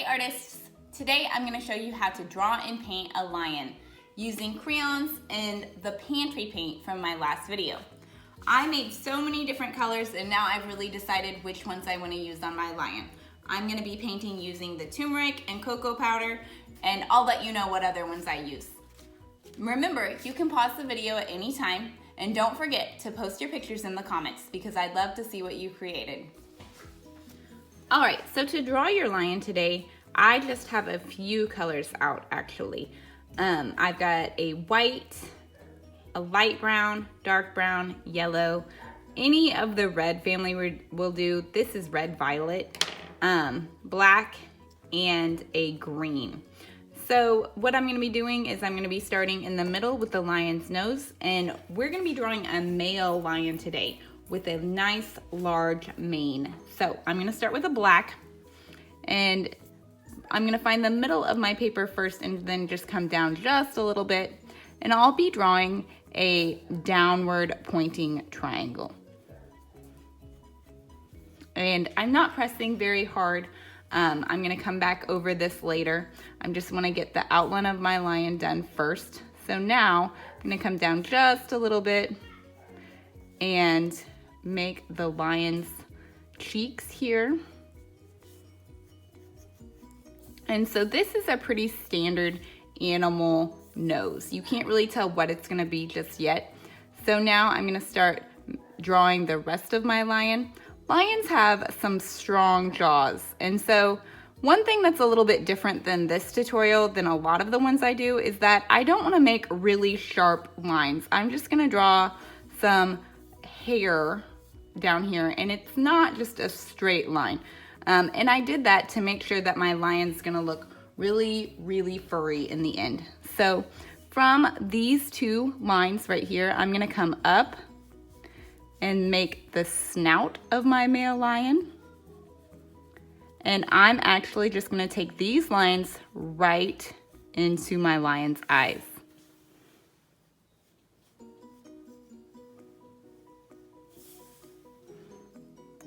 Hey artists! Today I'm going to show you how to draw and paint a lion using crayons and the Pantry paint from my last video. I made so many different colors and now I've really decided which ones I want to use on my lion. I'm going to be painting using the turmeric and cocoa powder, and I'll let you know what other ones I use. Remember, you can pause the video at any time, and don't forget to post your pictures in the comments because I'd love to see what you created. Alright, so to draw your lion today, I just have a few colors out actually. I've got a white, a light brown, dark brown, yellow. Any of the red family will do. This is red violet, black, and a green. So what I'm going to be doing is I'm going to be starting in the middle with the lion's nose, and we're going to be drawing a male lion today with a nice large mane. So I'm going to start with a black, and I'm going to find the middle of my paper first and then just come down just a little bit, and I'll be drawing a downward pointing triangle. And I'm not pressing very hard. I'm going to come back over this later. I just want to get the outline of my lion done first. So now I'm going to come down just a little bit and make the lion's cheeks here. And so this is a pretty standard animal nose. You can't really tell what it's going to be just yet. So now I'm going to start drawing the rest of my lion. Lions have some strong jaws, and so one thing that's a little bit different than this tutorial than a lot of the ones I do is that I don't want to make really sharp lines. I'm just going to draw some hair down here, and it's not just a straight line. And I did that to make sure that my lion's going to look really, really furry in the end. So from these two lines right here, I'm going to come up and make the snout of my male lion. And I'm actually just going to take these lines right into my lion's eyes.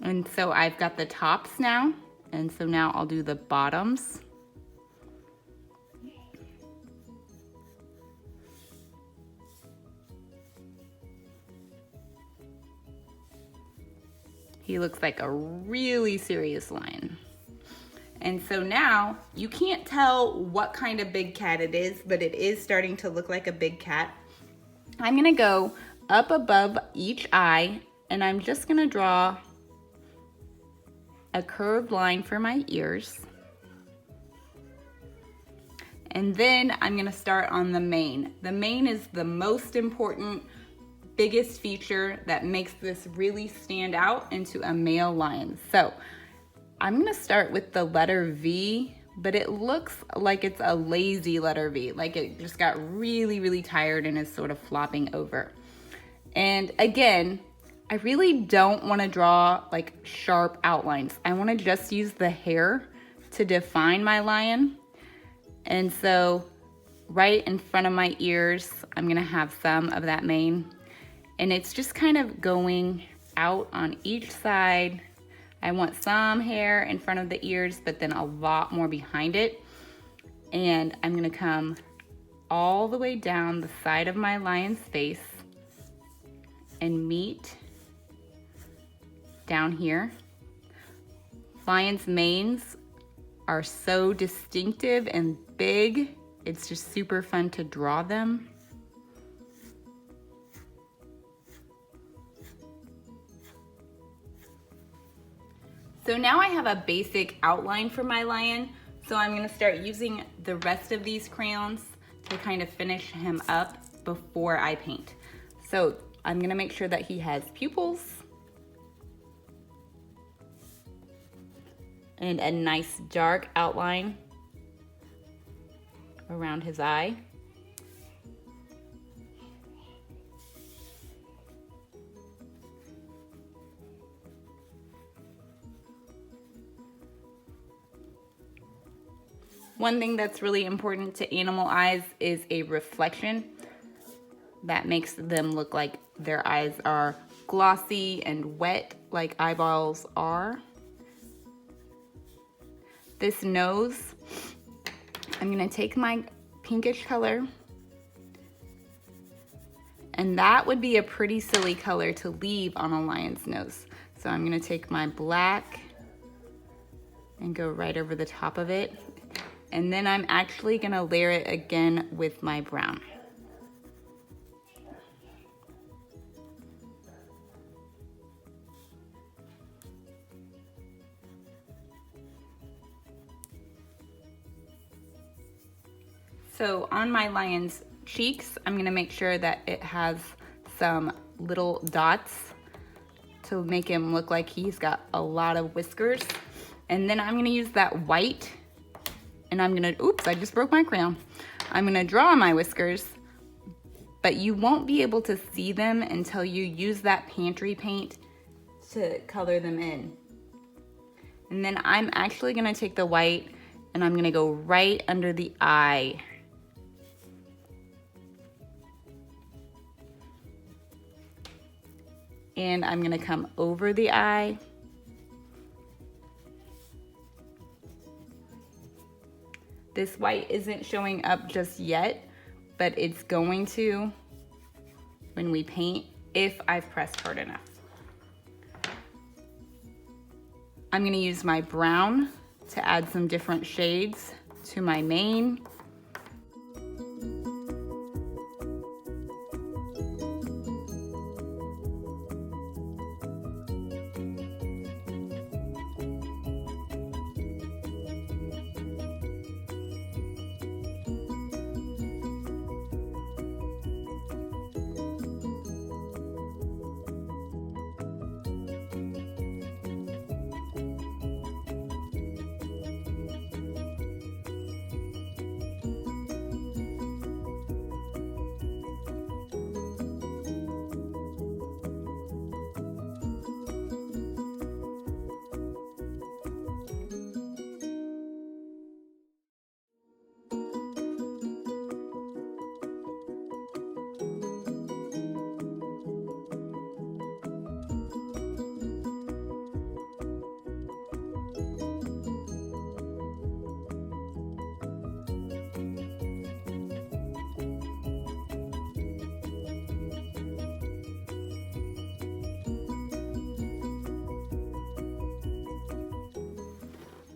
And so I've got the tops now, and so now I'll do the bottoms. He looks like a really serious lion. And so now you can't tell what kind of big cat it is, but it is starting to look like a big cat. I'm gonna go up above each eye, and I'm just gonna draw a curved line for my ears. And then I'm gonna start on the mane. The mane is the most important, biggest feature that makes this really stand out into a male lion. So I'm gonna start with the letter V, but it looks like it's a lazy letter V, like it just got really, really tired and is sort of flopping over. And again, I really don't wanna draw like sharp outlines. I wanna just use the hair to define my lion. And so right in front of my ears, I'm gonna have some of that mane. And it's just kind of going out on each side. I want some hair in front of the ears, but then a lot more behind it. And I'm gonna come all the way down the side of my lion's face and meet down here. Lions' manes are so distinctive and big. It's just super fun to draw them. So now I have a basic outline for my lion, so I'm gonna start using the rest of these crayons to kind of finish him up before I paint. So I'm gonna make sure that he has pupils and a nice dark outline around his eye. One thing that's really important to animal eyes is a reflection that makes them look like their eyes are glossy and wet like eyeballs are. This nose, I'm gonna take my pinkish color, and that would be a pretty silly color to leave on a lion's nose. So I'm gonna take my black and go right over the top of it. And then I'm actually gonna layer it again with my brown. So on my lion's cheeks, I'm gonna make sure that it has some little dots to make him look like he's got a lot of whiskers. And then I'm gonna use that white and I'm gonna, oops, I just broke my crayon. I'm gonna draw my whiskers, but you won't be able to see them until you use that Pantry paint to color them in. And then I'm actually gonna take the white and I'm gonna go right under the eye. And I'm gonna come over the eye. This white isn't showing up just yet, but it's going to when we paint if I've pressed hard enough. I'm gonna use my brown to add some different shades to my mane.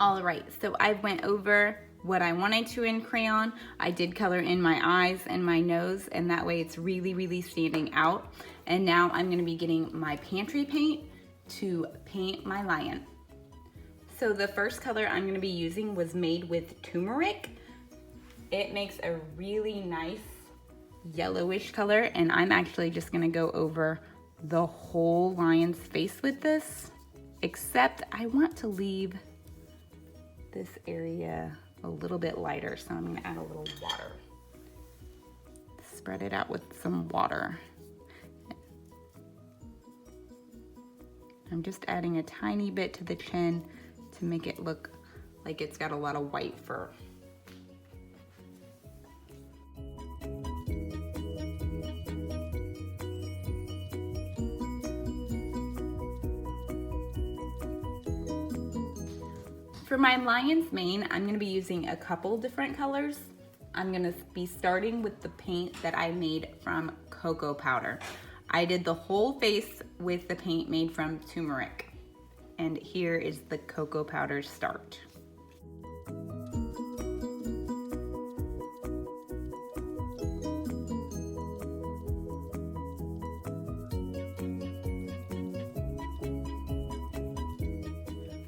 All right, so I went over what I wanted to in crayon. I did color in my eyes and my nose, and that way it's really, really standing out. And now I'm gonna be getting my Pantry paint to paint my lion. So the first color I'm gonna be using was made with turmeric. It makes a really nice yellowish color, and I'm actually just gonna go over the whole lion's face with this, except I want to leave this area a little bit lighter, so I'm gonna add a little water. Spread it out with some water. I'm just adding a tiny bit to the chin to make it look like it's got a lot of white fur. For my lion's mane, I'm gonna be using a couple different colors. I'm gonna be starting with the paint that I made from cocoa powder. I did the whole face with the paint made from turmeric. And here is the cocoa powder start.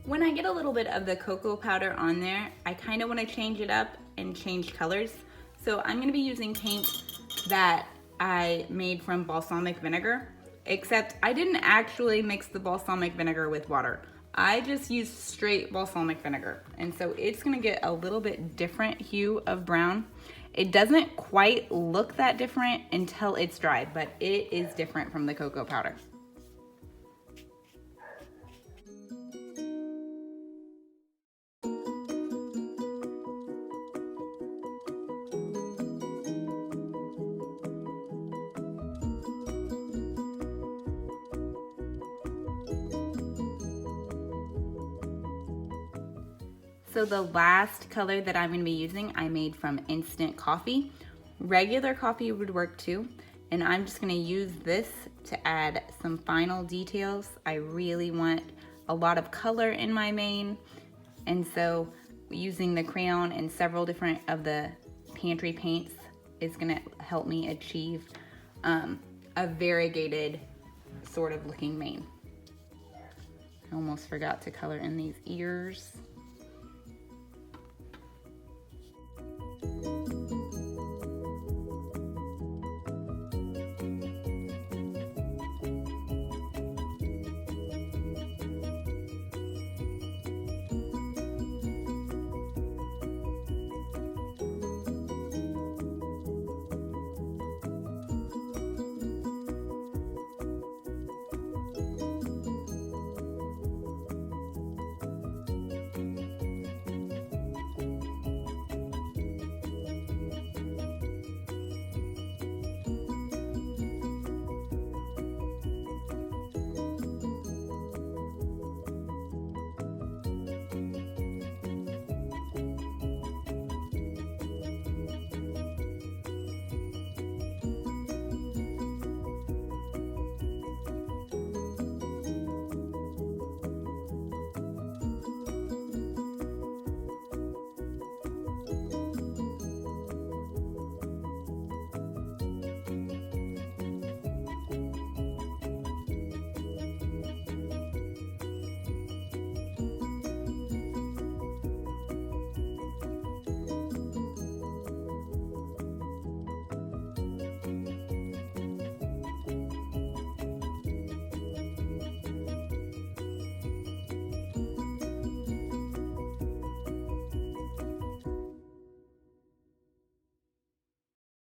When I get a little bit of the cocoa powder on there, I kind of want to change it up and change colors. So I'm going to be using paint that I made from balsamic vinegar, except I didn't actually mix the balsamic vinegar with water. I just used straight balsamic vinegar. And so it's going to get a little bit different hue of brown. It doesn't quite look that different until it's dry, but it is different from the cocoa powder. So the last color that I'm gonna be using, I made from instant coffee. Regular coffee would work too, and I'm just gonna use this to add some final details. I really want a lot of color in my mane, and so using the crayon and several different of the Pantry paints is gonna help me achieve a variegated sort of looking mane. I almost forgot to color in these ears.